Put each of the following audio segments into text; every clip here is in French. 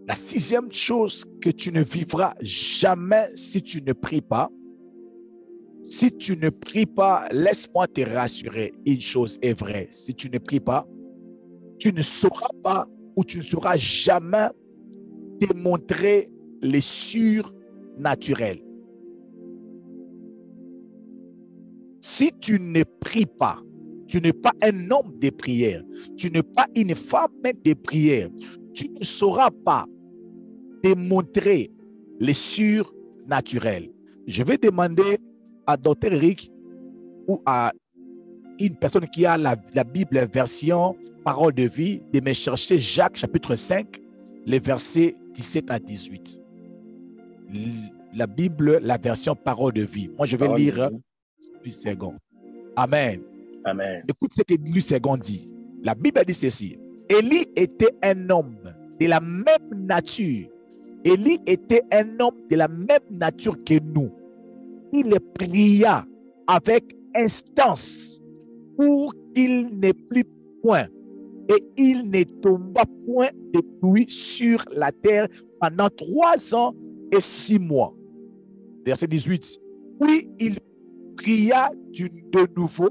La sixième chose que tu ne vivras jamais si tu ne pries pas. Si tu ne pries pas, laisse-moi te rassurer, une chose est vraie. Si tu ne pries pas, tu ne sauras pas ou tu ne sauras jamais démontrer les surnaturels. Si tu ne pries pas, tu n'es pas un homme de prière, tu n'es pas une femme de prière, tu ne sauras pas démontrer les surnaturels. Je vais demander à Dr. Eric ou à une personne qui a la Bible version Parole de vie de me chercher Jacques chapitre 5, les versets 17 à 18. La Bible, la version Parole de vie. Moi, je vais lire Louis II. Amen. Amen. Écoute ce que Louis II dit. La Bible dit ceci. Élie était un homme de la même nature. Élie était un homme de la même nature que nous. Il pria avec instance pour qu'il n'ait plus point et il ne tomba point de pluie sur la terre pendant 3 ans et 6 mois. Verset 18. Puis il pria de nouveau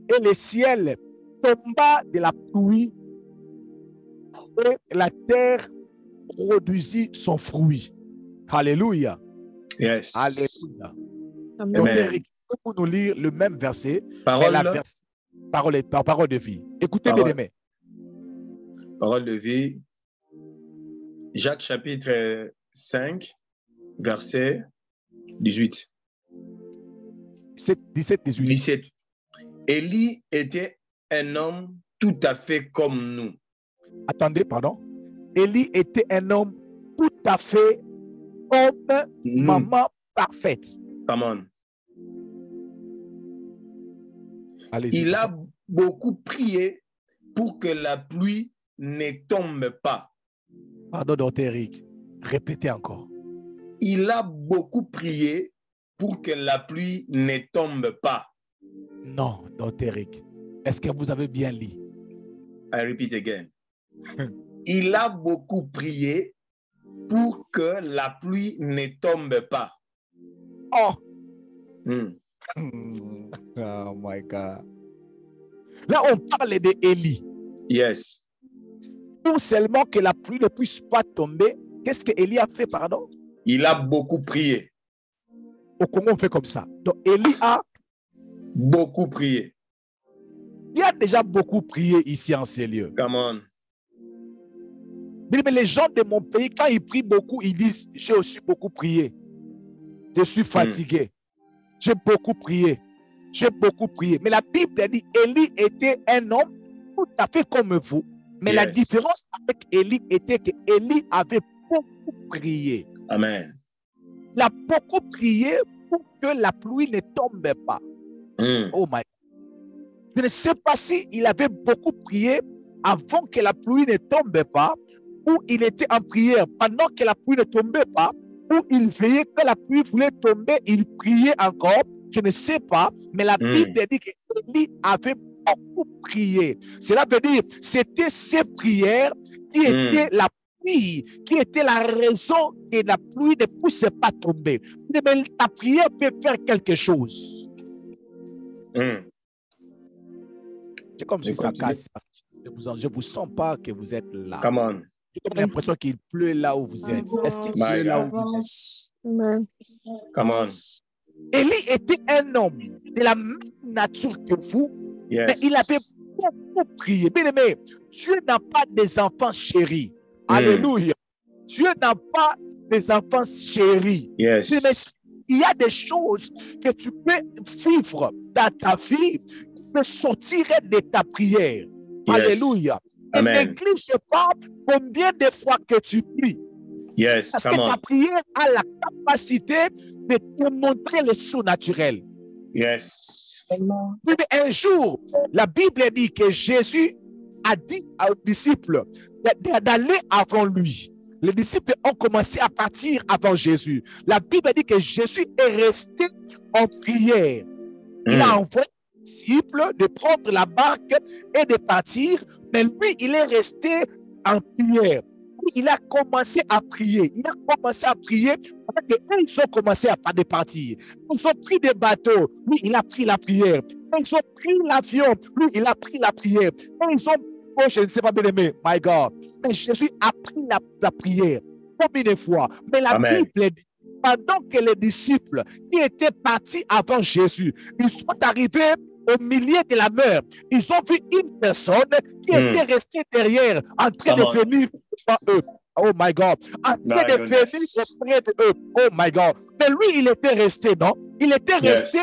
et le ciel tomba de la pluie et la terre produisit son fruit. Alléluia. Yes. Alléluia. Amen. Pour nous lire le même verset, parole de vie. Écoutez bien aimé. Parole de vie. Jacques chapitre 5, verset 18. 17. 17. Élie était un homme tout à fait comme nous. Attendez, pardon. Élie était un homme tout à fait comme maman parfaite. Come on. Il a beaucoup prié pour que la pluie ne tombe pas. Pardon, Dr. Eric. Répétez encore. Il a beaucoup prié pour que la pluie ne tombe pas. Non, Dr. Eric. Est-ce que vous avez bien lu? I repeat again. Il a beaucoup prié pour que la pluie ne tombe pas. Oh! Oh my God. Là, on parle d'Élie. Yes. Pour seulement que la pluie ne puisse pas tomber, qu'est-ce que Élie a fait, pardon? Il a beaucoup prié. Au Congo, on fait comme ça. Donc, Élie a beaucoup prié. Il a déjà beaucoup prié ici en ces lieux. Come on. Mais les gens de mon pays, quand ils prient beaucoup, ils disent, j'ai aussi beaucoup prié. Je suis fatigué. J'ai beaucoup prié. J'ai beaucoup prié. Mais la Bible dit, Élie était un homme tout à fait comme vous. Mais la différence avec Élie était que Élie avait beaucoup prié. Amen. Il a beaucoup prié pour que la pluie ne tombe pas. Oh my God. Je ne sais pas s'il avait beaucoup prié avant que la pluie ne tombe pas, ou il était en prière pendant que la pluie ne tombait pas, ou il veillait que la pluie voulait tomber, il priait encore. Je ne sais pas, mais la Bible dit qu'Élie avait beaucoup prié. Cela veut dire que c'était ses prières qui étaient la pluie, qui était la raison que la pluie ne puisse pas tomber. Mais ta prière peut faire quelque chose. C'est comme si ça casse. Parce que je ne vous sens pas que vous êtes là. Come on. J'ai comme l'impression qu'il pleut là où vous êtes. Est-ce qu'il pleut là où vous êtes? Come on. Élie était un homme de la même nature que vous, mais il avait beaucoup prié. Bien aimé, Dieu n'a pas des enfants chéris. Alléluia. Dieu n'a pas des enfants chéris. Yes. Mais il y a des choses que tu peux vivre dans ta vie qui peuvent sortir de ta prière. Yes. Alléluia. Et ne néglige pas combien de fois que tu pries. Yes. Parce que ta prière a la capacité de te montrer le surnaturel. Yes. Un jour, la Bible dit que Jésus a dit aux disciples d'aller avant lui. Les disciples ont commencé à partir avant Jésus. La Bible dit que Jésus est resté en prière. Il a envoyé les disciples de prendre la barque et de partir, mais lui, il est resté en prière. il a commencé à prier. Il a commencé à prier parce qu'ils ont commencé à pas de partir. Ils ont pris des bateaux. Lui, il a pris la prière. Ils ont pris l'avion. Lui, il a pris la prière. Ils ont, oh, je ne sais pas bien aimé, my God. Mais Jésus a pris la prière. Combien de fois? Mais la Amen. Bible dit, pendant que les disciples qui étaient partis avant Jésus, ils sont arrivés au milieu de la mer. Ils ont vu une personne qui était restée derrière, en train de venir devant eux. Oh my God. En train de venir auprès de eux. Oh my God. Mais lui, il était resté, non? Il était resté.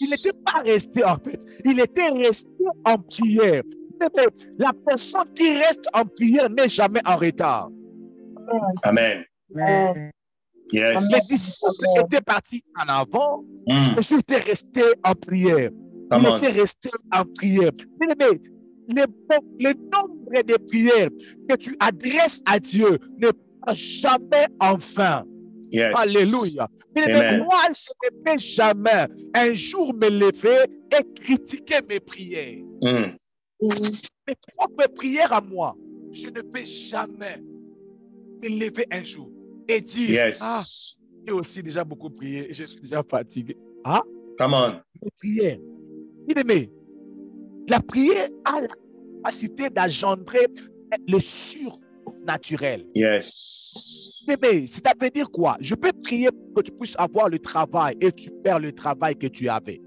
Il n'était pas resté en fait. Il était resté en prière. La personne qui reste en prière n'est jamais en retard. Amen. Yes. Les disciples étaient partis en avant. Jésus était resté en prière. Il était resté en prière. Mais le nombre de prières que tu adresses à Dieu ne va jamais enfin. Yes. Alléluia. Mais moi, je ne vais jamais un jour me lever et critiquer mes prières. Mes propres prières à moi, je ne vais jamais me lever un jour et dire, j'ai aussi déjà beaucoup prié et je suis déjà fatigué. Come on. Les prières. Bien-aimé, la prière a la capacité d'engendrer le surnaturel. Yes. Mais ça veut dire quoi? Je peux prier pour que tu puisses avoir le travail et tu perds le travail que tu avais.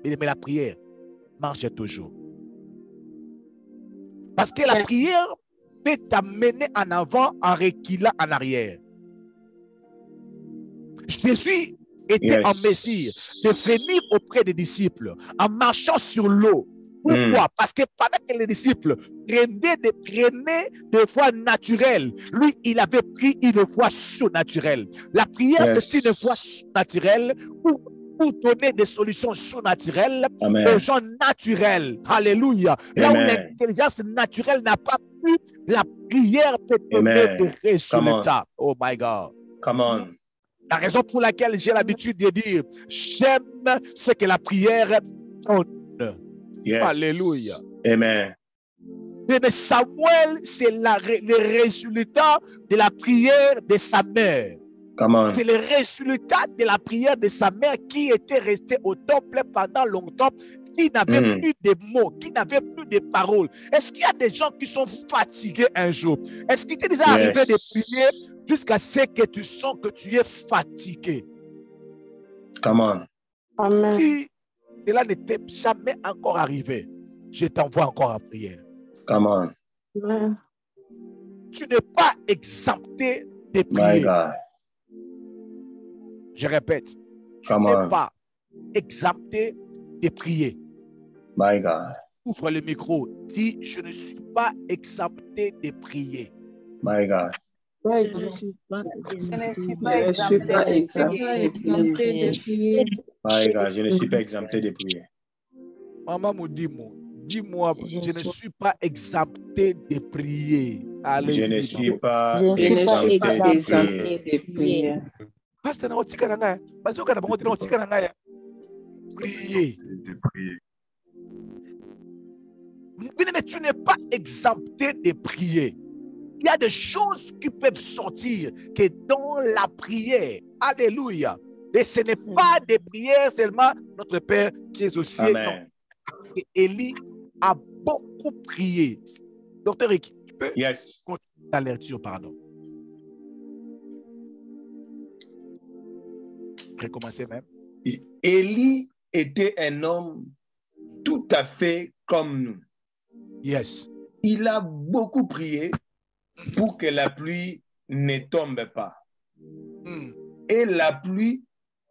Mais la prière marche toujours. Parce que la prière peut t'amener en avant en reculant en arrière. Jésus était en mesure de venir auprès des disciples en marchant sur l'eau. Pourquoi? Parce que pendant que les disciples prenaient des voies naturelles, lui, il avait pris une voie surnaturelle. La prière, c'est une voie surnaturelle pour donner des solutions surnaturelles aux gens naturels. Alléluia. Là où l'intelligence naturelle n'a pas pu, la prière peut donner des résultats. Oh my God. Come on. La raison pour laquelle j'ai l'habitude de dire, j'aime ce que la prière donne. Yes. Alléluia. Amen. Mais Samuel, c'est le résultat de la prière de sa mère. C'est le résultat de la prière de sa mère qui était restée au temple pendant longtemps, qui n'avait plus de mots, qui n'avait plus de paroles. Est-ce qu'il y a des gens qui sont fatigués un jour? Est-ce qu'il t'est déjà arrivé de prier jusqu'à ce que tu sens que tu es fatigué? Come on. Amen. Si cela n'était jamais encore arrivé, je t'envoie encore en prière. Come on. Amen. Tu n'es pas exempté de prier. My God. Je répète, tu Come n'es on. pas exempté de prier. My God. Ouvre le micro, dis, je ne suis pas exempté de prier. My God. Je ne suis pas exempté de prier. My God, je ne suis pas exempté de prier. Maman me dis-moi, je ne suis pas exempté de prier. Allez-y. Je ne suis pas Je ne suis pas exempté de prier. Pasteur, na otika na ngaya. Bazoka na bango tina otika na ngaya. Prier. Mais tu n'es pas exempté de prier. Il y a des choses qui peuvent sortir que dans la prière. Alléluia. Et ce n'est pas des prières seulement notre Père qui est aux cieux. Amen. Et Élie a beaucoup prié. Docteur Rick, tu peux continuer la lecture, pardon. Recommencer même. Élie était un homme tout à fait comme nous. Yes. Il a beaucoup prié pour que la pluie ne tombe pas. Et la pluie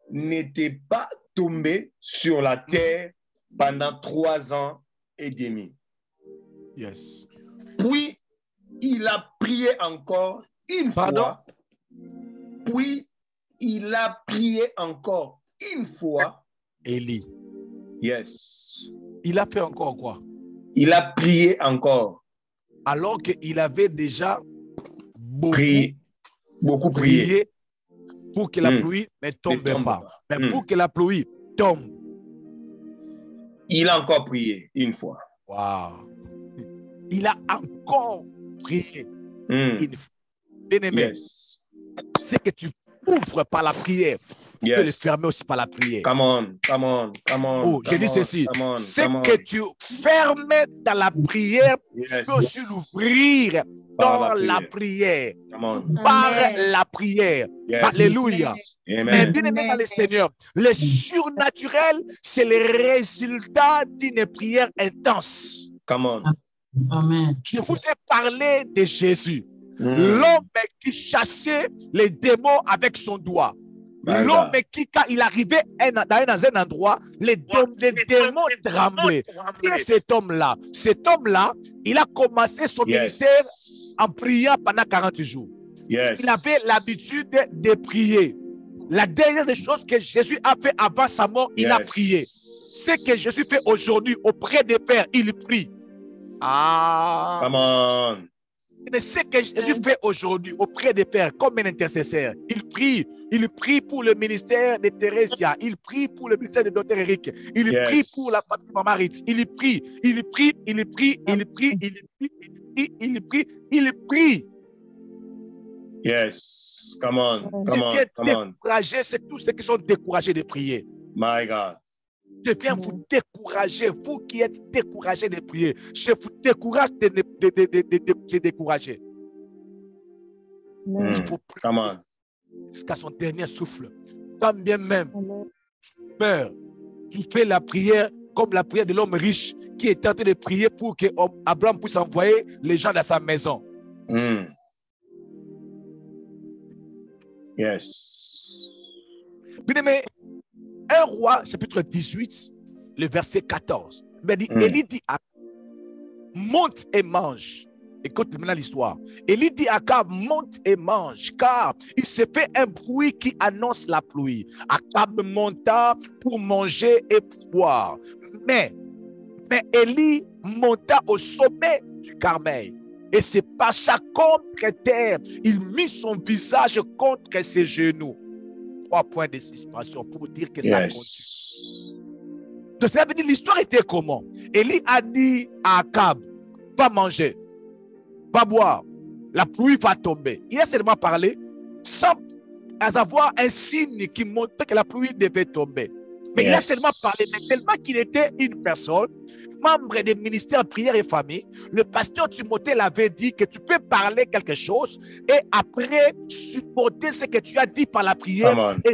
n'était pas tombée sur la terre pendant 3 ans et demi. Yes. Puis, il a prié encore une fois. Puis, il a prié encore une fois. Élie. Yes. Il a fait encore quoi? Il a prié encore. Alors qu'il avait déjà beaucoup prié pour que la pluie ne tombe pas. Mais pour que la pluie tombe. Il a encore prié une fois. Wow. Il a encore prié une fois. Bien-aimé, Yes. c'est que tu ouvres par la prière. Tu peux le fermer aussi par la prière. Come on, come on, come on. Oh, je dis ceci. C'est Come que on. tu fermes dans la prière, Yes. tu peux aussi l'ouvrir dans la prière. Come on. Par la prière. Yes. Alléluia. Mais Amen. bien aimé dans le Seigneur, le surnaturel, c'est le résultat d'une prière intense. Come on. Amen. Je vous ai parlé de Jésus. Mm. L'homme qui chassait les démons avec son doigt. My L'homme God. qui, quand il arrivait dans un endroit, les démons tremblaient. Qui est cet homme-là? Cet homme-là, il a commencé son Yes. ministère en priant pendant 40 jours. Yes. Il avait l'habitude de prier. La dernière des choses que Jésus a fait avant sa mort, il a Yes. prié. Ce que Jésus fait aujourd'hui auprès des pères, il prie. Ah. Come on. Mais ce que Jésus fait aujourd'hui auprès des pères comme un intercesseur, il prie. Il prie pour le ministère de Thérésia. Il prie pour le ministère de Dr. Eric. Il Yes. prie pour la famille Maman Ritz. Il prie. Il prie. Il prie. Il prie. Il prie. Il prie. Il prie. Yes. Come on. Come on. Je Come viens on. décourager c'est tous ceux qui sont découragés de prier. My God. Je viens vous décourager, vous qui êtes découragés de prier. Je vous décourage de se décourager. Mm. Il faut prier Come on. jusqu'à son dernier souffle. Quand bien même tu meurs, tu fais la prière comme la prière de l'homme riche qui est en train de prier pour que Abraham puisse envoyer les gens dans sa maison. Mm. Yes. Bien-aimé, 1 Roi, chapitre 18, le verset 14. Il dit, Élie dit à monte et mange. Écoute maintenant l'histoire. Élie dit à Akab, monte et mange, car il s'est fait un bruit qui annonce la pluie. Akab monta pour manger et pour boire. Mais Élie monta au sommet du Carmel et se pencha contre terre. Il mit son visage contre ses genoux. 3 points de suspension pour dire que ça continue. Donc, ça veut dire l'histoire était comment? Élie a dit à Akab, va manger, va boire, la pluie va tomber. Il a seulement parlé sans avoir un signe qui montrait que la pluie devait tomber. Mais il a seulement parlé, mais tellement qu'il était une personne, membre des ministères prière et famille, le pasteur Timothée l'avait dit que tu peux parler quelque chose et après supporter ce que tu as dit par la prière et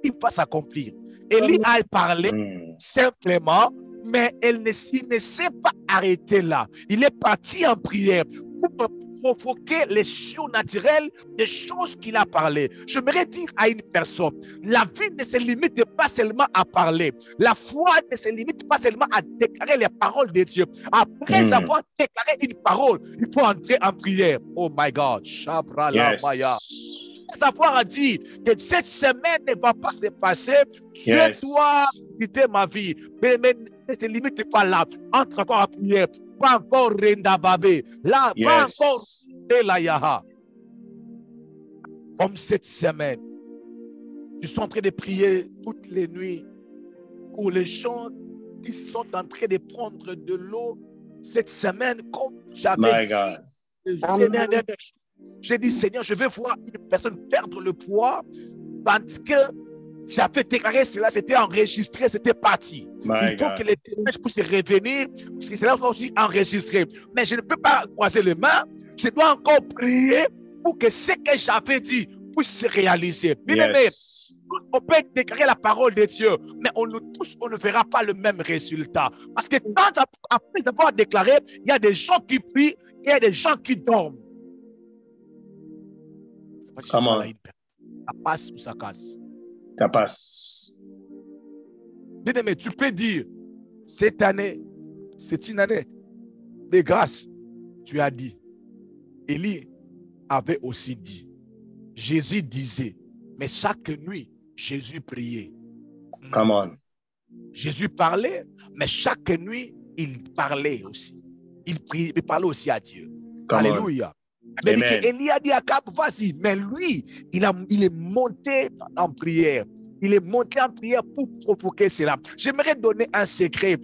il va s'accomplir. Élie a parlé simplement, mais il ne s'est pas arrêté là. Il est parti en prière pour provoquer les surnaturels des choses qu'il a parlé. J'aimerais dire à une personne, la vie ne se limite pas seulement à parler. La foi ne se limite pas seulement à déclarer les paroles de Dieu. Après avoir déclaré une parole, il faut entrer en prière. Oh my God. Shabrala Maya. Savoir dire que cette semaine ne va pas se passer. Dieu doit visiter ma vie. Mais ne se limite pas là. Entre encore en prière. Pas encore Rendababé. Là, pas encore Elayaha. Comme cette semaine, je suis en train de prier toutes les nuits pour les gens qui sont en train de prendre de l'eau cette semaine, comme j'avais dit. J'ai dit, Seigneur, je vais voir une personne perdre le poids parce que j'avais déclaré cela, c'était enregistré, c'était parti. Il faut que les témoignages puissent revenir, parce que cela soit aussi enregistré. Mais je ne peux pas croiser les mains, je dois encore prier pour que ce que j'avais dit puisse se réaliser. Bien aimé, on peut déclarer la parole de Dieu, mais on ne verra pas le même résultat. Parce que après avoir déclaré, il y a des gens qui prient, il y a des gens qui dorment. Comment? Ça passe ou ça casse? Ça passe. Bien aimé, tu peux dire, cette année, c'est une année de grâce. Tu as dit. Élie avait aussi dit. Jésus disait, mais chaque nuit, Jésus priait. Come on. Jésus parlait, mais chaque nuit, il parlait aussi. Il priait, il parlait aussi à Dieu. Alléluia. Mais Élie a dit à Akab, vas-y. Mais lui, il est monté en prière. Il est monté en prière pour provoquer cela. J'aimerais donner un secret.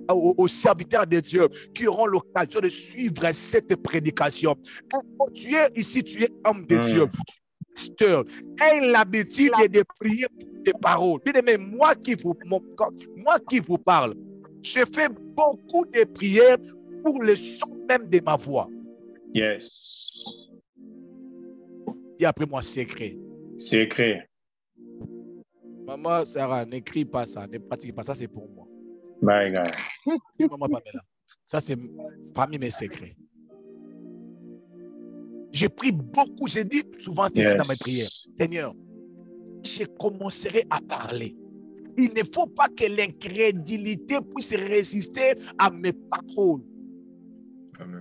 aux serviteurs de Dieu qui auront l'occasion de suivre cette prédication. Tu es ici, tu es homme de Dieu. Pasteur, aie l'habitude de prier des paroles. Bien-aimé, moi qui vous parle, je fais beaucoup de prières pour le son même de ma voix. Yes. Dis après moi, secret. Secret. Maman Sarah, n'écris pas ça, ne pratique pas ça, c'est pour moi. My God. Maman Pamela, ça c'est parmi mes secrets. Je prie beaucoup, j'ai dit souvent dans mes prières, Seigneur, je commencerai à parler. Il ne faut pas que l'incrédulité puisse résister à mes paroles.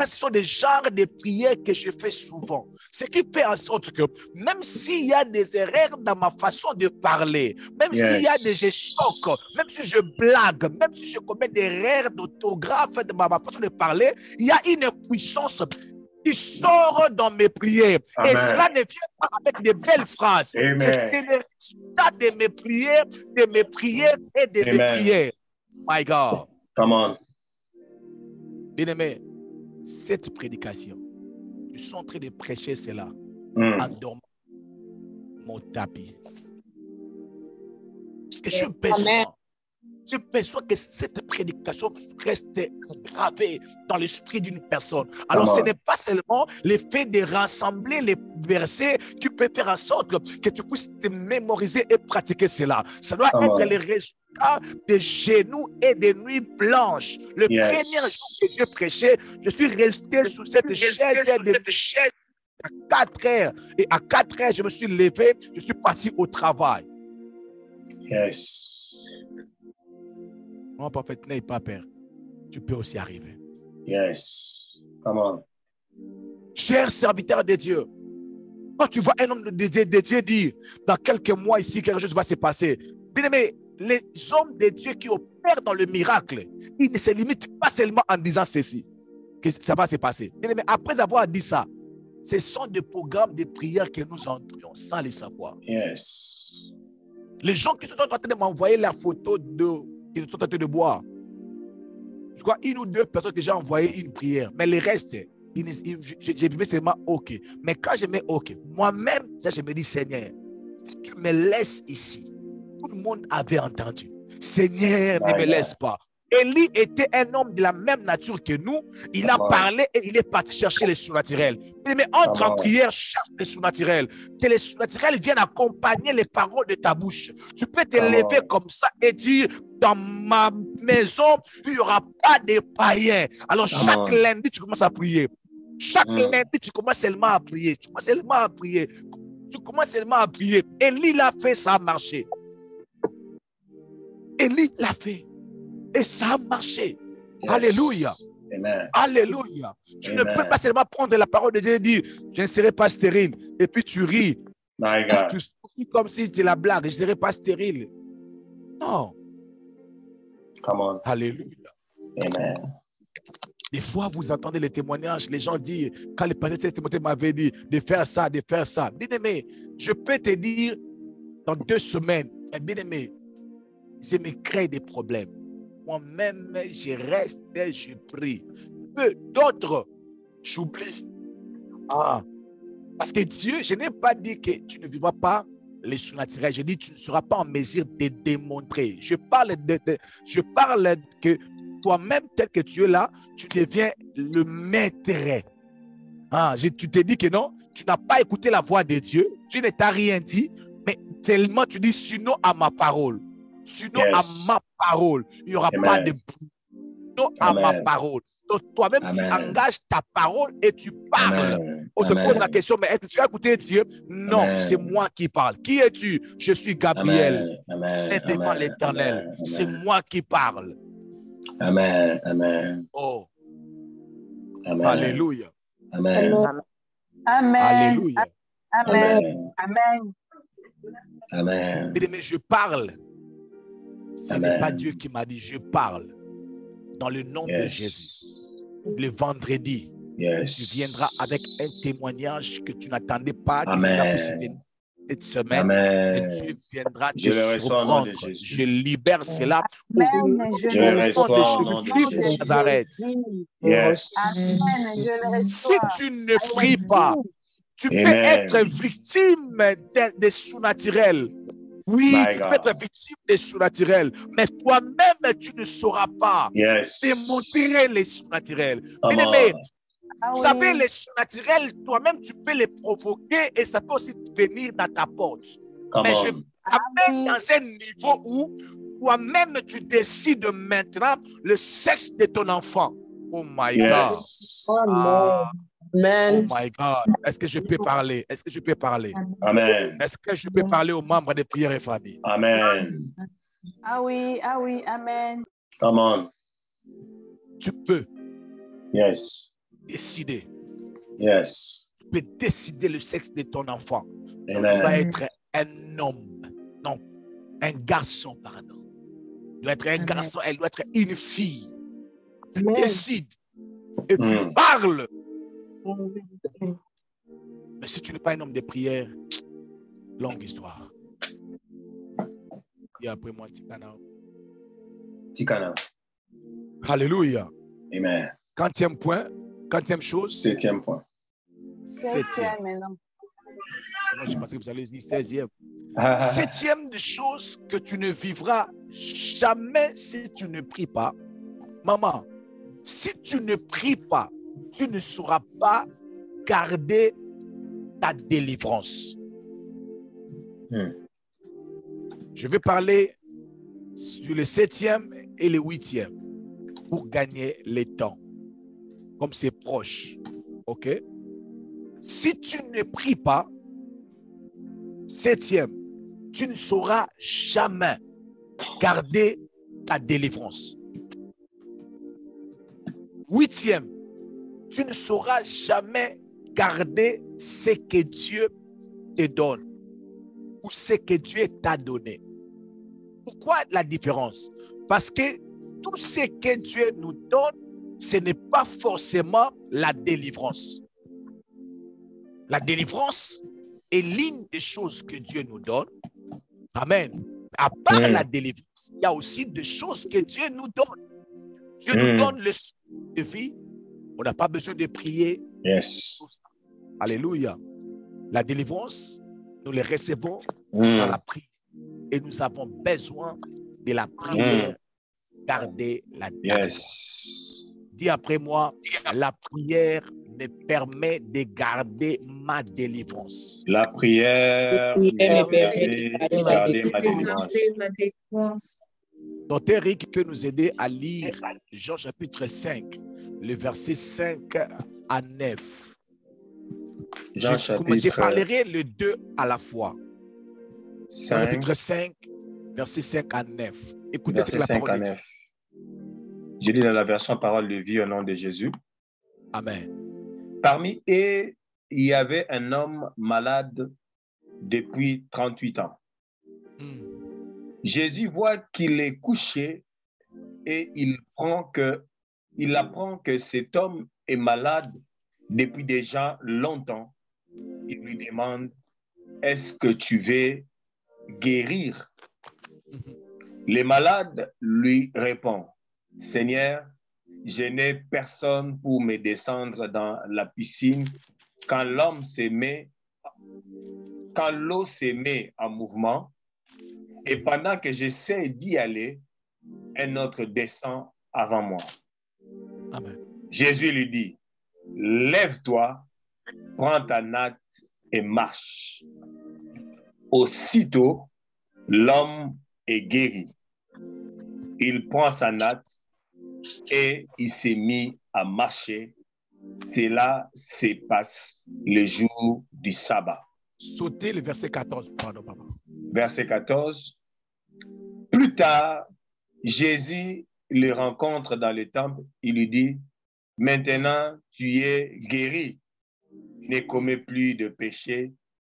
Ce sont des genres de prières que je fais souvent. Ce qui fait en sorte que même s'il y a des erreurs dans ma façon de parler, même s'il y a des chocs, même si je blague, même si je commets des erreurs d'orthographe de ma façon de parler, il y a une puissance qui sort dans mes prières. Amen. Et cela ne vient pas avec de belles phrases. C'est le résultat de mes prières et de mes prières. My God. Come on. Bien-aimé, cette prédication, je suis en train de prêcher cela en dormant mon tapis. Parce que je perçois que cette prédication reste gravée dans l'esprit d'une personne. Alors, ce n'est pas seulement le fait de rassembler les versets qui peut faire en sorte que tu puisses te mémoriser et pratiquer cela. Ça doit être le résultat des genoux et des nuits blanches. Le premier jour que je prêchais, je suis resté sous cette chaise à 4 heures. Et à 4 heures, je me suis levé, je suis parti au travail. Yes. Mon prophète, n'aie pas peur. Tu peux aussi arriver. Yes. Come on. Cher serviteur de Dieu, quand tu vois un homme de Dieu dire, dans quelques mois ici, quelque chose va se passer. Bien aimé, les hommes de Dieu qui opèrent dans le miracle, ils ne se limitent pas seulement en disant ceci, que ça va se passer. Bien aimé, après avoir dit ça, ce sont des programmes de prière que nous entrions sans les savoir. Yes. Les gens qui sont en train de m'envoyer la photo qu'ils sont en train de boire. Je crois une ou deux personnes que j'ai envoyé une prière, mais les restes, j'ai mis seulement OK. Mais quand je mets OK, moi-même, je me dis, Seigneur, si tu me laisses ici, tout le monde avait entendu. Seigneur, ne me laisse pas. Élie était un homme de la même nature que nous. Il a parlé et il est parti chercher les surnaturels. Mais entre en prière, cherche les surnaturels. Que les surnaturels viennent accompagner les paroles de ta bouche. Tu peux te lever comme ça et dire, dans ma maison, il n'y aura pas de païens. Alors chaque lundi, tu commences à prier. Chaque lundi, tu commences seulement à prier. Tu commences seulement à prier. Élie l'a fait, ça a marché. Élie l'a fait. Et ça a marché. Yes. Alléluia. Amen. Alléluia. Tu ne peux pas seulement prendre la parole de Dieu et dire, je ne serai pas stérile. Et puis tu ris. My God. Tu souris comme si c'était la blague. Je ne serai pas stérile. Non. Come on. Alléluia. Amen. Des fois, vous entendez les témoignages, les gens disent, quand le pasteur Timothée m'avait dit de faire ça, de faire ça. Bien-aimé, je peux te dire dans 2 semaines, bien-aimé, je me crée des problèmes. Moi-même, je reste, je prie. D'autres, j'oublie. Parce que Dieu, je n'ai pas dit que tu ne vivras pas les surnaturels. Je dis que tu ne seras pas en mesure de démontrer. Je parle que toi-même, tel que tu es là, tu deviens le maître. Tu te dis que non, tu n'as pas écouté la voix de Dieu. Tu ne t'as rien dit, mais tellement tu dis sinon à ma parole. Sinon, à ma parole, il n'y aura pas de bruit. Sinon, à ma parole. Donc, toi-même, tu engages ta parole et tu parles. On te pose la question, mais est-ce que tu as écouté Dieu? Non, c'est moi qui parle. Qui es-tu? Je suis Gabriel. Et devant l'Éternel. C'est moi qui parle. Amen. Amen. Oh. Amen. Alléluia. Amen. Amen. Alléluia. Amen. Amen. Amen. Mais je parle. Ce n'est pas Dieu qui m'a dit, je parle. Dans le nom de Jésus. Le vendredi, tu viendras avec un témoignage que tu n'attendais pas. Amen. cette semaine, Amen. que Dieu viendra te Je le reçois au nom de surprendre. Jésus. Je libère cela Amen. Je le reçois au au nom nom de de Jésus-Christ de Jésus. Nazareth. Yes. Amen. Je le Si reçois. tu ne pries pas, tu peux Amen. être victime des sous-naturels. Oui, My tu God. peux être victime des sous-naturels, mais toi-même, tu ne sauras pas Yes. démontrer les sous-naturels. Come Bien-aimé, on. Ah vous oui. savez, les sous-naturels, toi-même, tu peux les provoquer et ça peut aussi venir dans ta porte. Come Mais je on. t'amène dans un niveau où toi-même, tu décides maintenant le sexe de ton enfant. Oh my God. Yes. Ah, oh Amen. my God. Est-ce que je peux parler? Est-ce que je peux parler? Amen. Est-ce que je peux parler aux membres de Prière et Famille? Amen. Ah oui. Amen. Come on. Tu peux Yes. décider. Yes. Tu peux décider le sexe de ton enfant. Donc, il Amen. doit être un homme. Non, un garçon, pardon. Il doit être un garçon, elle doit être une fille. Tu décides et tu parles. Mais si tu n'es pas un homme de prière, longue histoire. Et après moi, Tikana. Tikana. Alléluia. Amen. Quantième point, quantième chose. 7e point. 7e. Maintenant. Moi, je pensais que vous allez dire 16e. 7e des choses que tu ne vivras jamais si tu ne pries pas. Maman, si tu ne pries pas, tu ne sauras pas garder ta délivrance. Je vais parler sur le 7e et le 8e pour gagner le temps. Comme c'est proche. OK? Si tu ne pries pas, 7e, tu ne sauras jamais garder ta délivrance. 8e, tu ne sauras jamais garder ce que Dieu te donne ou ce que Dieu t'a donné. Pourquoi la différence? Parce que tout ce que Dieu nous donne, ce n'est pas forcément la délivrance. La délivrance est l'une des choses que Dieu nous donne. Amen. À part la délivrance, il y a aussi des choses que Dieu nous donne. Dieu nous donne le souffle de vie. On n'a pas besoin de prier. Yes. Alléluia. La délivrance, nous les recevons dans la prière. Et nous avons besoin de la prière. Garder la délivrance. Yes. Dis après moi, la prière me permet de garder ma délivrance. La prière me permet de garder ma délivrance. Docteur Rick peut nous aider à lire Jean chapitre 5, le verset 5 à 9. Je parlerai le 2 à la fois. Jean chapitre 5, verset 5 à 9. Écoutez ce que la parole dit. Je lis dans la version parole de vie au nom de Jésus. Amen. Parmi eux, il y avait un homme malade depuis 38 ans. Jésus voit qu'il est couché et il apprend que cet homme est malade depuis déjà longtemps. Il lui demande, est-ce que tu veux guérir? Le malade lui répond, Seigneur, je n'ai personne pour me descendre dans la piscine quand l'eau se met en mouvement et pendant que j'essaie d'y aller, un autre descend avant moi. Amen. Jésus lui dit, lève-toi, prends ta natte et marche. Aussitôt, l'homme est guéri. Il prend sa natte et il s'est mis à marcher. Cela se passe le jour du sabbat. Sautez le verset 14. Pardon, papa. Verset 14. Plus tard, Jésus le rencontre dans le temple. Il lui dit, maintenant tu es guéri. Ne commets plus de péché,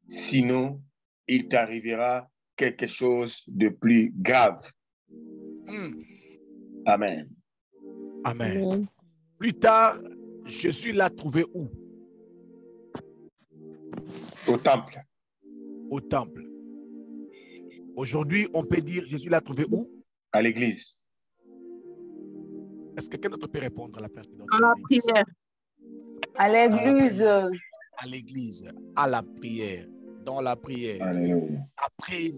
sinon il t'arrivera quelque chose de plus grave. Amen. Amen. Plus tard, Jésus l'a trouvé où? Au temple. au temple. Aujourd'hui, on peut dire, Jésus l'a trouvé où? À l'église. Est-ce que quelqu'un d'autre peut répondre à la place de notre Dans la église? prière. À l'église. À l'église, à la prière, dans la prière. Alléluia. Après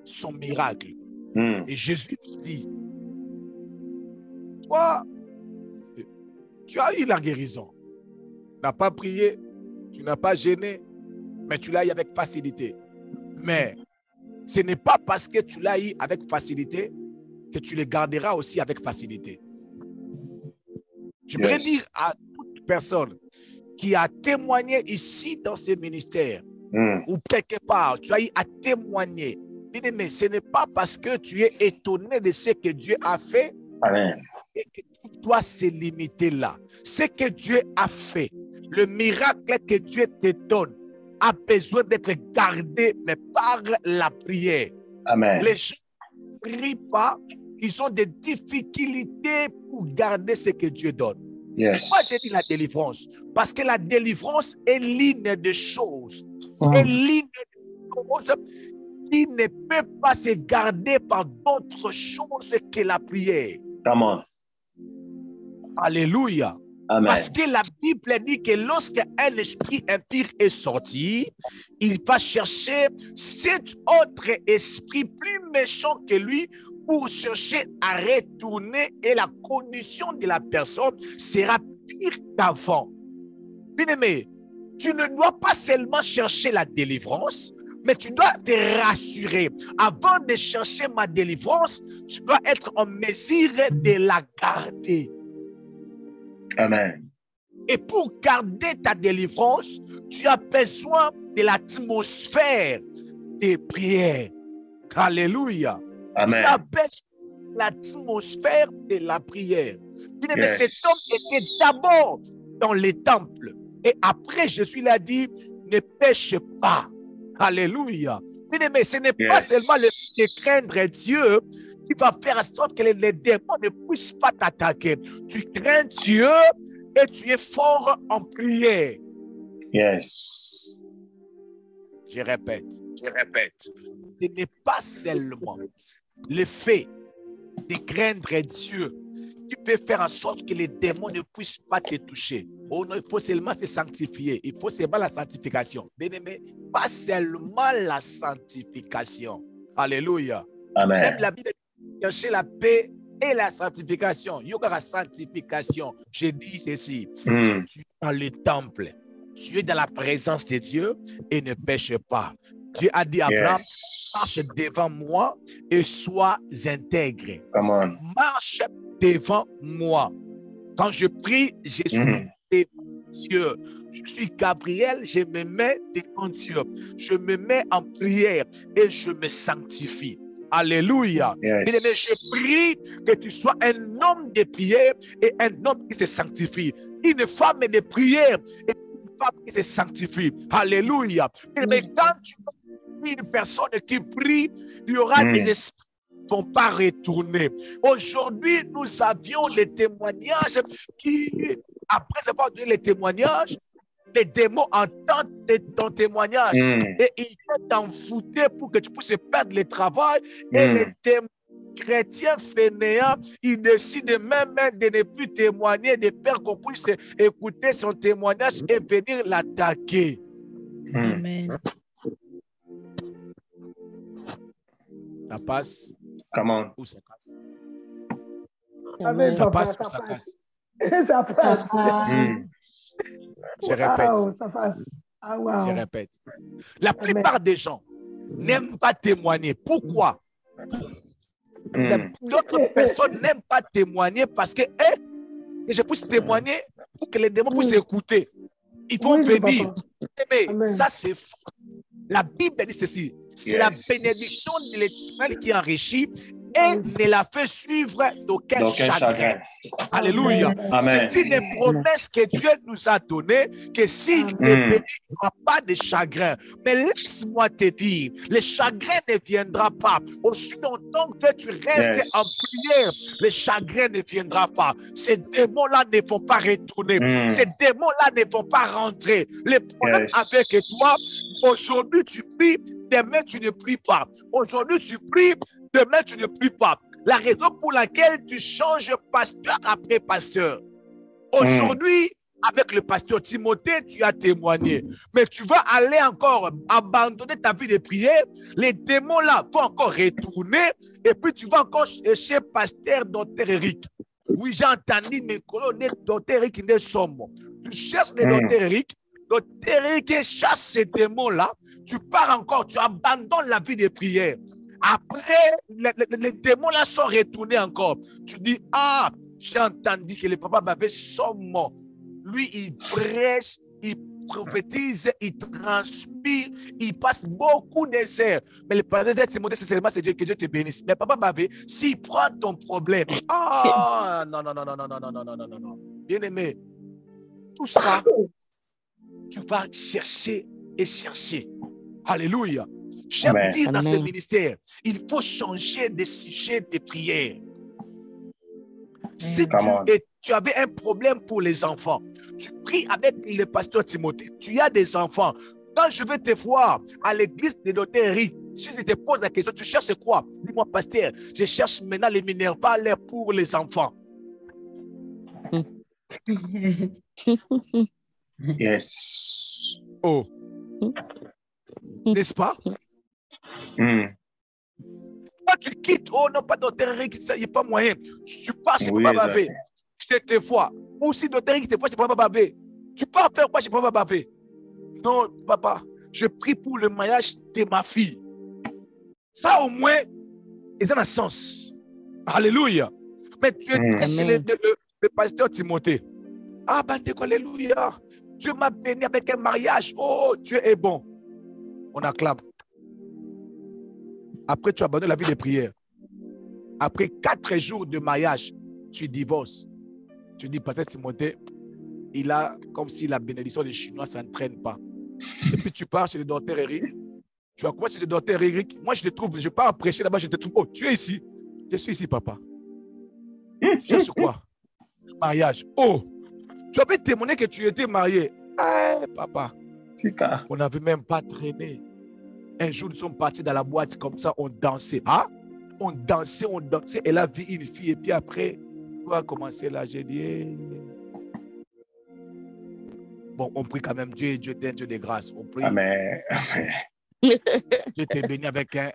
son miracle. Et Jésus dit, toi, tu as eu la guérison. Tu n'as pas prié, tu n'as pas gêné, mais tu l'as eu avec facilité. Mais ce n'est pas parce que tu l'as eu avec facilité que tu le garderas aussi avec facilité. J'aimerais dire à toute personne qui a témoigné ici dans ce ministère, ou quelque part, tu as eu à témoigner. Mais ce n'est pas parce que tu es étonné de ce que Dieu a fait. Amen. Et que tu dois se limiter là. Ce que Dieu a fait, le miracle que Dieu te donne, a besoin d'être gardé, mais par la prière. Amen. Les gens ne prient pas, ils ont des difficultés pour garder ce que Dieu donne. Yes. Moi, j'ai dit la délivrance, parce que la délivrance est l'une des choses, est l'une des choses qui ne peut pas se garder par d'autres choses que la prière. Come on. Alléluia. Amen. Parce que la Bible dit que lorsqu'un esprit impur est sorti, il va chercher cet autre esprit plus méchant que lui pour chercher à retourner et la condition de la personne sera pire qu'avant. Bien-aimé, tu ne dois pas seulement chercher la délivrance, mais tu dois te rassurer. Avant de chercher ma délivrance, je dois être en mesure de la garder. Amen. Et pour garder ta délivrance, tu as besoin de l'atmosphère des prières. Alléluia. Amen. Tu as besoin de l'atmosphère de la prière. Mais cet homme était d'abord dans les temples. Et après, Jésus l'a dit, ne pêche pas. Alléluia. Mais ce n'est pas seulement le fait de craindre Dieu qui va faire en sorte que les démons ne puissent pas t'attaquer. Tu crains Dieu et tu es fort en prière. Yes. Je répète. Ce n'est pas seulement le fait de craindre Dieu qui peut faire en sorte que les démons ne puissent pas te toucher. Oh non, il faut seulement se sanctifier. Il faut seulement la sanctification. Mais pas seulement la sanctification. Alléluia. Amen. Même la Bible dit chercher la paix et la sanctification. Il y aura la sanctification. Je dis ceci. Tu es dans le temple. Tu es dans la présence de Dieu et ne pêche pas. Dieu a dit à Abraham, marche devant moi et sois intègre. Come on. Marche devant moi. Quand je prie, je suis devant Dieu. Je suis Gabriel, je me mets devant Dieu. Je me mets en prière et je me sanctifie. Alléluia. Yes. Mais je prie que tu sois un homme de prière et un homme qui se sanctifie. Une femme de prière et une femme qui se sanctifie. Alléluia. Mais quand tu es une personne qui prie, il y aura des esprits qui ne vont pas retourner. Aujourd'hui, nous avions les témoignages qui, après avoir donné les témoignages, les démons entendent ton témoignage et ils vont t'en foutre pour que tu puisses perdre le travail. Et les démons chrétiens fainéants, ils décident même de ne plus témoigner, de peur qu'on puisse écouter son témoignage et venir l'attaquer. Amen. Ça passe? Comment? Ou ça casse? Amen, Ça papa, passe ou ça casse? Ça passe. Je répète. Wow, ça passe. Ah, wow. Je répète. La plupart des gens n'aiment pas témoigner. Pourquoi? D'autres personnes n'aiment pas témoigner parce que je puisse témoigner pour que les démons puissent écouter. Ils vont venir. Mais ça, c'est faux. La Bible dit ceci. C'est la bénédiction de l'Éternel qui enrichit et ne la fait suivre d'aucun chagrin. Alléluia. C'est une promesse que Dieu nous a donnée, que s'il te bénit, il n'y aura pas de chagrin. Mais laisse-moi te dire, le chagrin ne viendra pas. Aussi longtemps que tu restes en prière, le chagrin ne viendra pas. Ces démons-là ne vont pas retourner. Ces démons-là ne vont pas rentrer. Le problème avec toi, aujourd'hui tu pries, demain tu ne pries pas. Aujourd'hui tu pries, demain tu ne pries pas. La raison pour laquelle tu changes pasteur après pasteur. Aujourd'hui, avec le pasteur Timothée, tu as témoigné. Mais tu vas aller encore abandonner ta vie de prière. Les démons là vont encore retourner. Et puis tu vas encore chercher pasteur Dr. Eric. Oui, j'ai entendu mes collègues, Dr. Eric ne sommes. Tu cherches les Dr. Eric. Dr. Eric chasse ces démons là. Tu pars encore, tu abandonnes la vie de prière. Après, les démons là sont retournés encore. Tu dis, ah, j'ai entendu que les papas Bavé sont morts. Lui, il prêche, il prophétise, il transpire, il passe beaucoup d'essais. Mais le pasteur Timothée, c'est seulement Dieu, que Dieu te bénisse. Mais papa Bavé, s'il prend ton problème, ah, non, non, non, non, non, non, non, non, non, non, non. Bien aimé, tout ça, tu vas chercher et chercher. Alléluia. J'aime dire dans ce ministère, il faut changer de sujet de prière. Si tu avais un problème pour les enfants, tu pries avec le pasteur Timothée, tu as des enfants. Quand je vais te voir à l'église de Dr. Eric, si je te pose la question, tu cherches quoi? Dis-moi, pasteur, je cherche maintenant les minervales pour les enfants. Yes. Oh. N'est-ce pas? Quand tu quittes, oh non, pas Dr. Eric, il n'y a pas moyen. Tu pars chez Papa Bavé, je te vois. Ou si Dr. Eric te voit chez Papa Bavé, tu pars faire quoi chez Papa Bavé? Non, papa, je prie pour le mariage de ma fille. Ça au moins, ils ont un sens. Alléluia. Mais tu es chez le pasteur Timothée. Ah, ben, alléluia. Dieu m'a béni avec un mariage. Oh, Dieu est bon. On acclame. Après, tu abandonnes la vie de prière. Après 4 jours de mariage, tu divorces. Tu dis, pasteur Timothée, il a comme si la bénédiction des Chinois ne s'entraîne pas. Et puis tu pars chez le docteur Eric. Tu vas quoi chez le docteur Eric? Moi, je te trouve, je pars prêcher là-bas, je te trouve. Oh, tu es ici. Je suis ici, papa. Tu cherches quoi? Le mariage. Oh, tu avais témoigné que tu étais marié. Eh, papa. On n'avait même pas traîné. Un jour, nous sommes partis dans la boîte comme ça, on dansait. Ah? On dansait. Elle a vu une fille et puis après, on va commencer là. J'ai dit, bon, on prie quand même Dieu, Dieu t'aide, Dieu de grâce. On prie. Amen. Dieu t'est béni avec un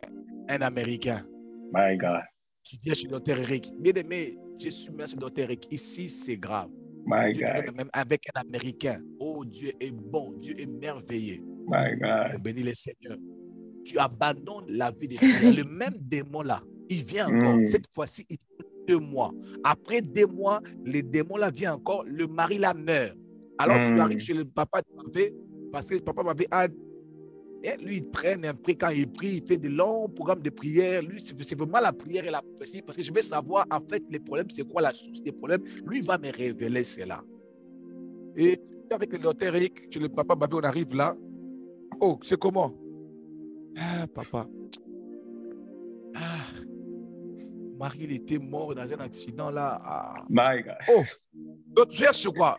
Américain. My God. Tu viens chez le docteur Eric. Bien aimé, je suis merci docteur Eric. Ici, c'est grave. My Dieu God. te donne même avec un Américain. Oh, Dieu est bon, Dieu est merveilleux. My God. On bénit le Seigneur. Tu abandonnes la vie de Dieu. Le même démon là, il vient encore. Cette fois-ci, il fait 2 mois. Après 2 mois, le démon là vient encore. Le mari là meurt. Alors tu arrives chez le papa Bavé, parce que le papa Bavé a. Et lui, il traîne un peu quand il prie, il fait de longs programmes de prière. Lui, c'est vraiment la prière et la prophétie, parce que je vais savoir en fait les problèmes, c'est quoi la source des problèmes. Lui, il va me révéler cela. Et avec le docteur Eric, chez le papa Bavé, on arrive là. Oh, c'est comment? Ah, papa. Ah, Marie, il était mort dans un accident là. Ah. My God. Oh, donc tu cherches quoi?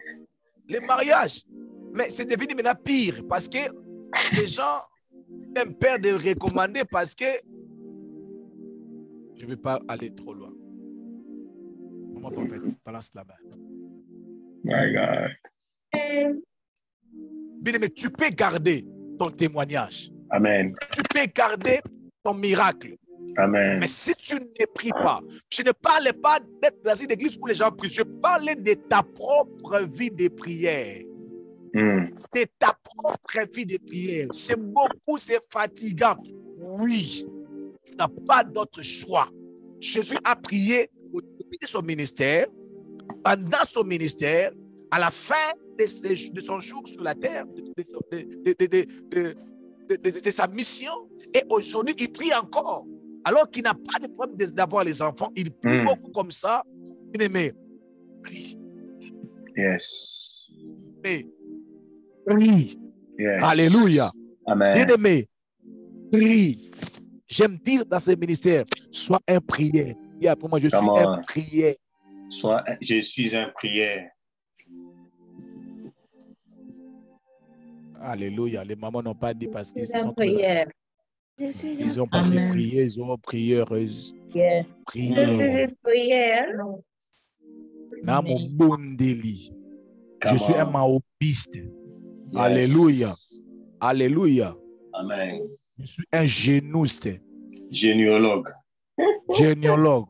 Les mariages. Mais c'est devenu maintenant pire parce que les gens même peur de recommander parce que je ne vais pas aller trop loin. Maman prophète, balance la main. My God. Bien, mais tu peux garder ton témoignage. Amen. Tu peux garder ton miracle. Amen. Mais si tu ne pries pas, je ne parle pas d'être dans une église où les gens prient. Je parle de ta propre vie de prière. De ta propre vie de prière. C'est beaucoup, c'est fatigant. Oui, tu n'as pas d'autre choix. Jésus a prié au début de son ministère, pendant son ministère, à la fin de son jour sur la terre, de sa mission. Et aujourd'hui, il prie encore. Alors qu'il n'a pas de problème d'avoir les enfants, il prie beaucoup comme ça. Bien-aimé, prie. Yes. Mais, prie. Yes. Alléluia. Amen. Bien-aimé, prie. J'aime dire dans ce ministère, sois un prière. Et après moi, je suis un prière. Je suis un prière. Alléluia. Les mamans n'ont pas dit parce qu'ils C'est sont une prière. Je suis Ils ont passé prière, ils ont prieuse. Prière. Namo bondeli. Je suis un maopiste. Alléluia. Alléluia. Amen. Je suis un génouste. Généalogue. Généalogue.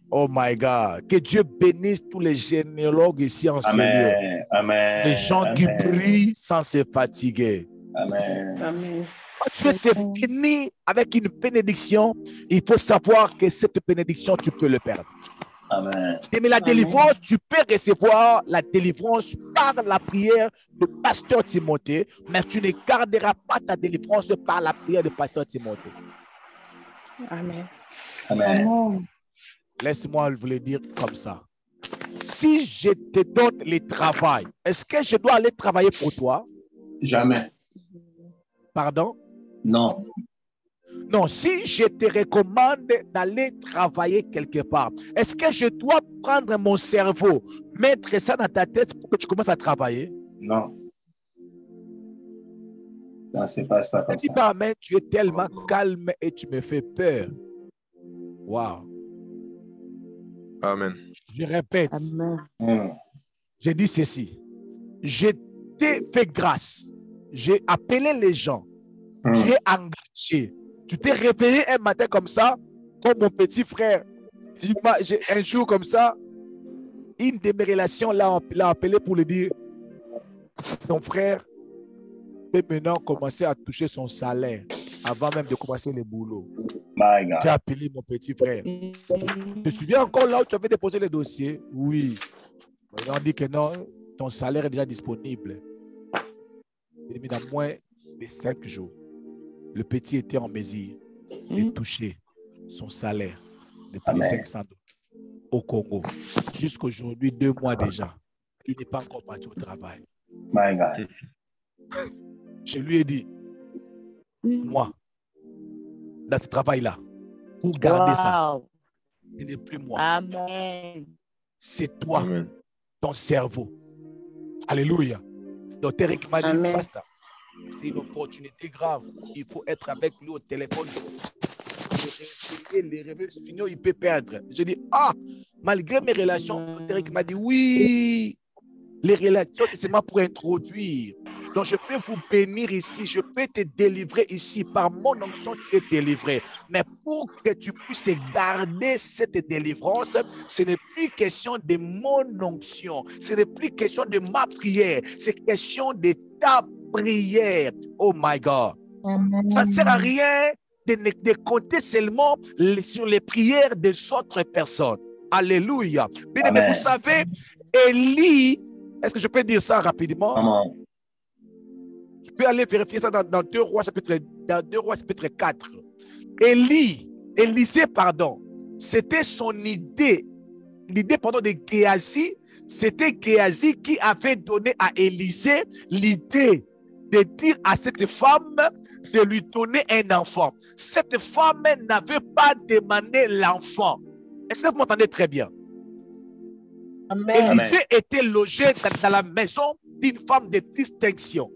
Oh my God. Que Dieu bénisse tous les généalogues ici en Seigneur. Amen. Les gens qui prient sans se fatiguer. Amen. Amen. Quand tu es béni avec une bénédiction, il faut savoir que cette bénédiction, tu peux le perdre. Amen. Mais la délivrance, tu peux recevoir la délivrance par la prière de pasteur Timothée, mais tu ne garderas pas ta délivrance par la prière de pasteur Timothée. Amen. Amen. Laisse-moi vous le dire comme ça. Si je te donne le travail, est-ce que je dois aller travailler pour toi? Jamais. Pardon? Non. Non, si je te recommande d'aller travailler quelque part, est-ce que je dois prendre mon cerveau, mettre ça dans ta tête pour que tu commences à travailler? Non. Ça ne se passe pas comme Je dis ça. pas amen, tu es tellement calme et tu me fais peur. Wow. Amen. Je répète. Amen. Je dis ceci. Je t'ai fait grâce. J'ai appelé les gens. Tu es engagé. Tu t'es réveillé un matin comme ça, comme mon petit frère. Un jour comme ça, une de mes relations l'a appelé pour lui dire, ton frère peut maintenant commencer à toucher son salaire avant même de commencer le boulot. J'ai appelé mon petit frère. Tu te souviens encore là où tu avais déposé le dossier? Oui. Ils ont dit que non, ton salaire est déjà disponible. Il est mis dans moins de 5 jours. Le petit était en mesure de toucher son salaire depuis les 500 $ au Congo. Jusqu'aujourd'hui, 2 mois déjà, il n'est pas encore parti au travail. My God. Je lui ai dit, moi, dans ce travail-là, pour garder ça, ce n'est plus moi. Amen. C'est toi, Amen. ton cerveau. Alléluia. Docteur Rick m'a dit, pasteur, c'est une opportunité grave. Il faut être avec lui au téléphone. Les revenus finaux, il peut perdre. Je dis, malgré mes relations, Docteur Rick m'a dit, oui, les relations, c'est seulement pour introduire. Donc, je peux vous bénir ici, je peux te délivrer ici. Par mon onction, tu es délivré. Mais pour que tu puisses garder cette délivrance, ce n'est plus question de mon onction. Ce n'est plus question de ma prière. C'est question de ta prière. Oh my God. Ça ne sert à rien de compter seulement sur les prières des autres personnes. Alléluia. Bien, mais vous savez, Élie, est-ce que je peux dire ça rapidement? Amen. Tu peux aller vérifier ça dans 2 Rois chapitre 4. Élisée, c'était son idée. L'idée, de Géasi, c'était Géasi qui avait donné à Élisée l'idée de dire à cette femme de lui donner un enfant. Cette femme n'avait pas demandé l'enfant. Est-ce que vous m'entendez très bien? Amen. Élisée était logé dans la maison d'une femme de distinction.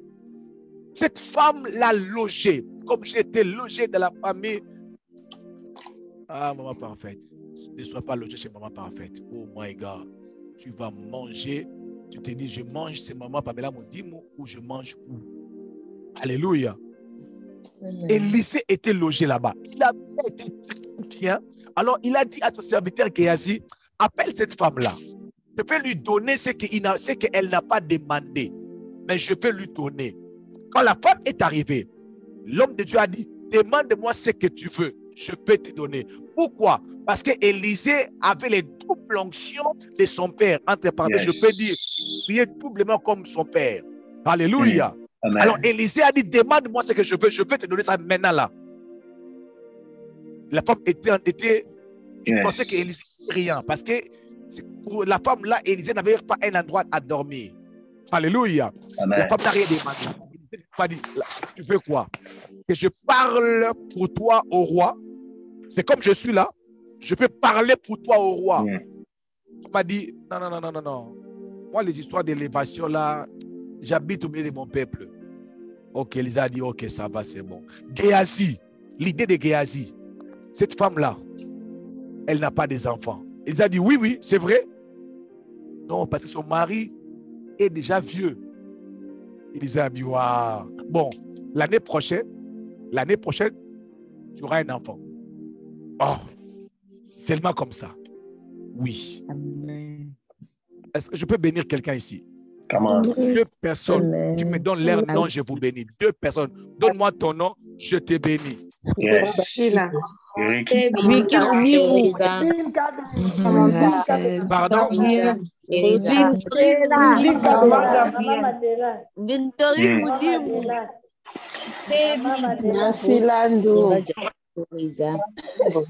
Cette femme l'a logé, comme j'étais logé dans la famille. Maman parfaite. Ne sois pas logé chez maman parfaite. Oh my God. Tu vas manger. Tu te dis, je mange, c'est maman Pamela Mondimo ou je mange où? Alléluia. Élisée était logé là-bas. Il a été très bien. Alors, il a dit à son serviteur Géasi, appelle cette femme-là. Je vais lui donner ce qu'elle n'a pas demandé. Mais je vais lui donner. Quand la femme est arrivée, l'homme de Dieu a dit, demande-moi ce que tu veux, je peux te donner. Pourquoi? Parce que Élisée avait les doubles onctions de son père. Entre parenthèses, je peux dire, prier doublement comme son père. Alléluia. Amen. Alors Élisée a dit, demande-moi ce que je veux te donner ça maintenant là. La femme il pensait qu'Élisée n'avait rien. Parce que pour la femme là, Élisée n'avait pas un endroit à dormir. Alléluia. Amen. La femme n'a rien demandé. Pas dit, tu veux quoi? Que je parle pour toi au roi. C'est comme je suis là. Je peux parler pour toi au roi. Tu m'as dit, non. Moi, les histoires d'élévation là, j'habite au milieu de mon peuple. Ok, Elisa a dit, ok, ça va, c'est bon. Géasi, l'idée de Géasi, cette femme-là, elle n'a pas des enfants. Elisa a dit, oui, oui, c'est vrai. Non, parce que son mari est déjà vieux. Elisa a dit, waouh. Bon, l'année prochaine, tu auras un enfant. Oh, seulement comme ça. Oui. Amen. Est-ce que je peux bénir quelqu'un ici? Come on. 2 personnes qui me donnent leur Amen. nom, je vous bénis. 2 personnes. Donne-moi ton nom, je te bénis. Yes. Sheila. Eric. Vicky Mudimu. Teresa. Samantha. Pardon? Teresa. Victory Lynn Mudimu. Gabriel. Victory Mm. Mudimu. Nancy Landou. Teresa.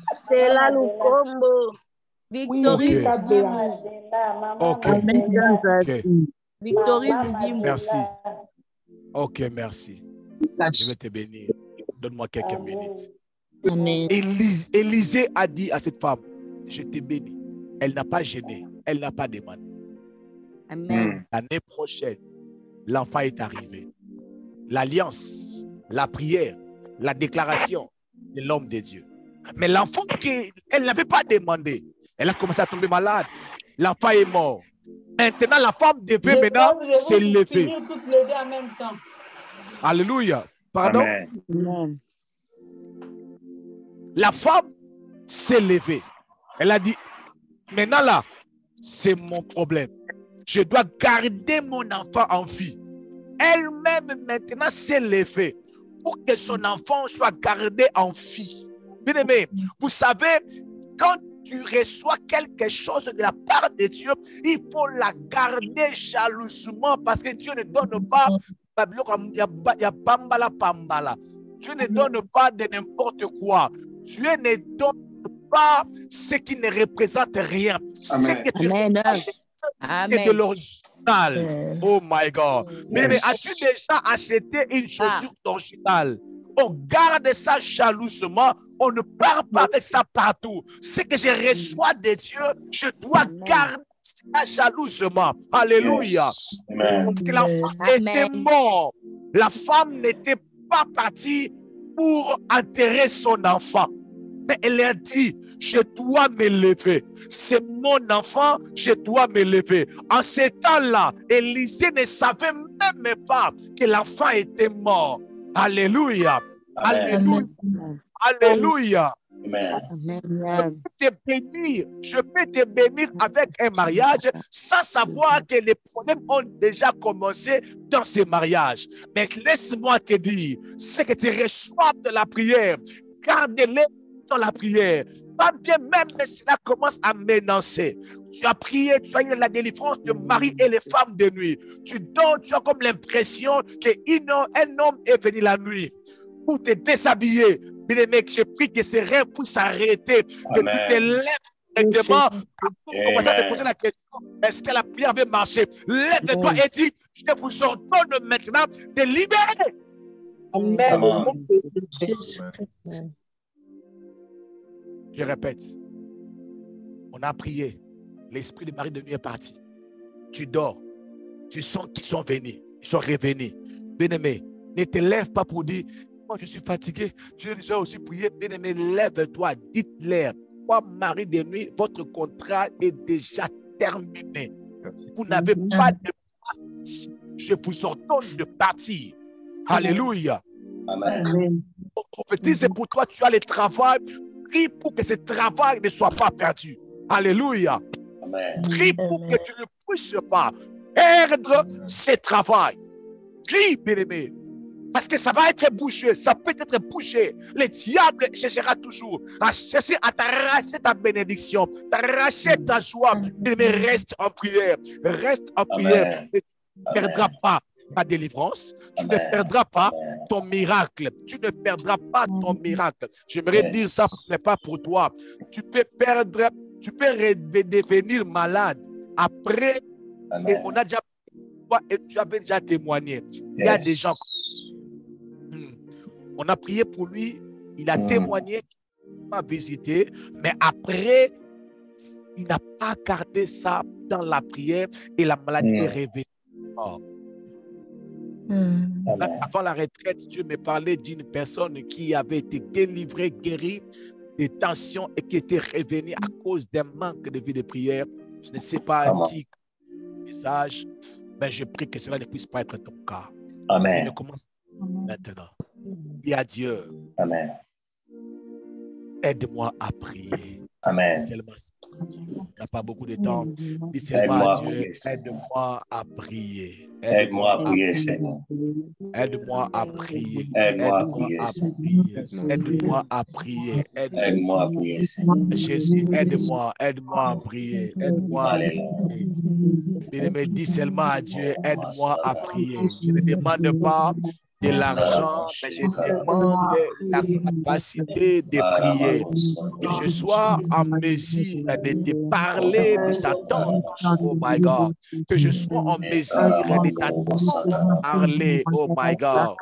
Stella Lukombo. Victory Ok. Mudimu. Ok. Ok. Victory Mudimu. Merci. Ok, merci. Je vais te bénir. Donne-moi quelques minutes. Amen. Élisée a dit à cette femme, je te bénis. Elle n'a pas gêné. Elle n'a pas demandé. Amen. L'année prochaine, l'enfant est arrivé. L'alliance, la prière, la déclaration de l'homme de Dieu. Mais l'enfant qu'elle n'avait pas demandé, elle a commencé à tomber malade. L'enfant est mort. Maintenant, la femme devait maintenant s'élever. Toutes les deux en même temps. Alléluia. Pardon? Amen. Amen. La femme s'est levée. Elle a dit, maintenant là, c'est mon problème. Je dois garder mon enfant en vie. Elle-même maintenant s'est levée pour que son enfant soit gardé en vie. Bien aimé, vous savez, quand tu reçois quelque chose de la part de Dieu, il faut la garder jalousement parce que Dieu ne donne pas, Dieu ne donne pas de n'importe quoi. Dieu ne donne pas ce qui ne représente rien. Ce que tu Amen. c'est de Amen. l'original. Oh my God. Mais Yes. as-tu déjà acheté une chaussure d'original? On garde ça jalousement. On ne part pas avec ça partout. Ce que je reçois de Dieu, je dois Amen. garder ça jalousement. Alléluia. Yes. Amen. Parce que l'enfant était Amen. mort. La femme n'était pas partie pour enterrer son enfant. Mais elle a dit, je dois me lever. C'est mon enfant, je dois me lever. En ce temps-là, Élisée ne savait même pas que l'enfant était mort. Alléluia. Alléluia. Amen. Alléluia. Amen. Amen. Je peux te bénir avec un mariage sans savoir que les problèmes ont déjà commencé dans ce mariage. Mais laisse-moi te dire, ce que tu reçois de la prière, garde-les dans la prière. Pas bien même si cela commence à menacer. Tu as prié, tu as eu la délivrance de Marie et les femmes de nuit. Tu dors, tu as comme l'impression qu'un homme est venu la nuit pour te déshabiller. Mais les mecs, je prie que ces rêves puissent s'arrêter, que tu te lèves directement. Pour commencer à te poser la question, est-ce que la prière avait marché? Lève-toi et dis, je vous ordonne maintenant de libérer. Come on. Je répète, on a prié, l'esprit de Marie de nuit est parti. Tu dors, tu sens qu'ils sont venus, ils sont revenus. Bien-aimé, ne te lève pas pour dire, moi je suis fatigué, j'ai déjà aussi prié. Bien-aimé, lève-toi, dites-leur, toi Marie de nuit, votre contrat est déjà terminé. Vous n'avez pas de place ici. Je vous ordonne de partir. Alléluia. Amen. On prophétise pour toi, tu as le travail. Prie pour que ce travail ne soit pas perdu. Alléluia. Amen. Prie pour que tu ne puisses pas perdre ce travail. Prie, bien-aimé. Parce que ça va être bouché, ça peut être bouché. Le diable cherchera toujours à chercher à t'arracher ta bénédiction, t'arracher ta joie. Mais reste en prière. Reste en prière. Amen. Et tu ne perdras pas ta délivrance. Tu ne perdras pas ton miracle. Tu ne perdras pas ton miracle. J'aimerais dire ça, mais pas pour toi. Tu peux perdre, tu peux devenir malade. Après, et on a déjà, et tu avais déjà témoigné. Il y a des gens. On a prié pour lui, il a témoigné, il m'a visité, mais après, il n'a pas gardé ça dans la prière et la maladie est réveillée. Oh. Avant la retraite, Dieu me parlait d'une personne qui avait été délivrée, guérie des tensions et qui était revenue à cause d'un manque de vie de prière. Je ne sais pas qui message, mais je prie que cela ne puisse pas être ton cas. Amen. Il commence maintenant. Dis à Dieu. Amen. Aide-moi à prier. Amen. Il n'y a pas beaucoup de temps. Dis seulement à Dieu, aide-moi à prier. Aide-moi à prier, Seigneur. Aide-moi à prier. Aide-moi à prier, Aide-moi à prier. Aide-moi à prier, Seigneur. Jésus, aide-moi à prier. Aide-moi à prier. Il me dit seulement à Dieu, aide-moi à prier. Je ne demande pas de l'argent, mais je demande la capacité de prier. Que je sois en mesure de te parler, de t'attendre. Oh my God. Que je sois en mesure de t'attendre, parler. Oh my God.